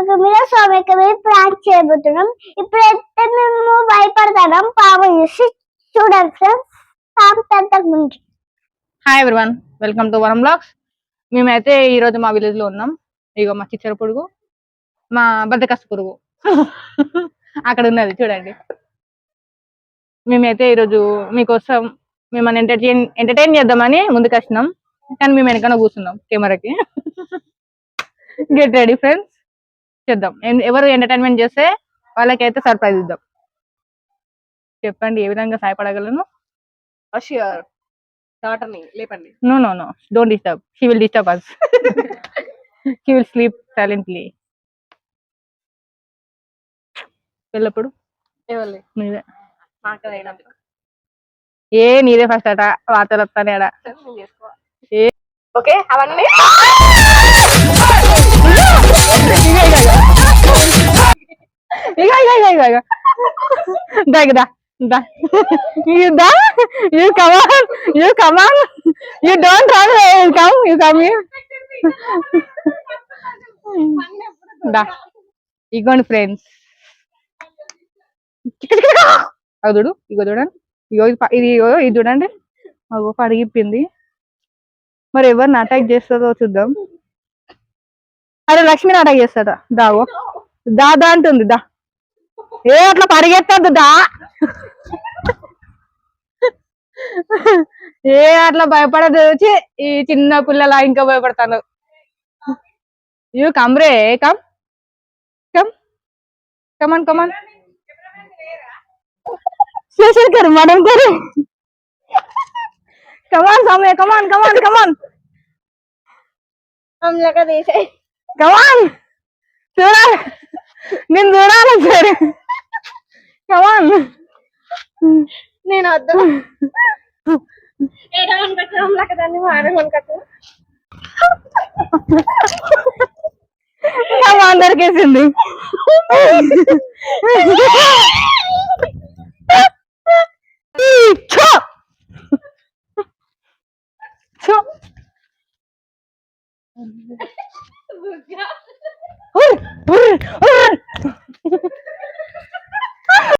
సౌమిక మీద సౌమిక మీద ప్రాంక్ చేయబోతున్నాం. ఇప్పుడైతే మేము భయపడతాం పాము చూసి. చూడండి ఫ్రెండ్స్, పాము పెద్దగా ఉంది. హాయ్ ఎవ్రీవన్, వెల్కమ్ టు వరం బ్లాగ్స్. మేమైతే ఈరోజు మా విలేజ్ లో ఉన్నాం. ఇగో మా చిచ్చర పురుగు, మా బద్దకస్త పురుగు అక్కడ ఉన్నది చూడండి. మేమైతే ఈరోజు మీకోసం మిమ్మల్ని ఎంటర్టైన్ చేద్దామని ముందుకు వచ్చినాం, కానీ మేము వెనకన కూర్చున్నాం కెమెరాకి. గెట్ రెడీ ఫ్రెండ్స్, చేద్దాం. ఎవరు ఎంటర్టైన్మెంట్ చేస్తే వాళ్ళకైతే సర్ప్రైజ్ ఇద్దాం. చెప్పండి ఏ విధంగా సహాయపడగలను. లేపండి. No, no, no. Don't disturb. She will disturb us. She will sleep silently. వెళ్ళప్పుడు నీదే నీదే ఫస్ట్ అట. వార్తలు వస్తానే అడ. ఓకే అవన్నీ ఇక you come on, you come on, you don't run away, you come here. Da ఇగోండి ఫ్రెండ్స్, అది చూడు, ఇగో చూడండి, ఇది చూడండి, అగో పడిగిప్పింది. మరి ఎవరిని అటాక్ చేస్తుందో చూద్దాం. అరే లక్ష్మిని అటాక్ చేస్తాడా? దావో దా అంటుంది. దా ఏ అట్లా పరిగెత్తద్దు. దా ఏ అట్లా భయపడదు. ఈ చిన్న పిల్లలా ఇంకా భయపడతాను. యూ కమ్ రే, come come come on come on special కర్ మేడం కర్ కమాన్ సామే, కమాన్ కమాన్ కమాన్ కమాన్ చూడాలి, నేను చూడాలి సరే. కమాన్ నేను వద్దు. అందరికేసింది.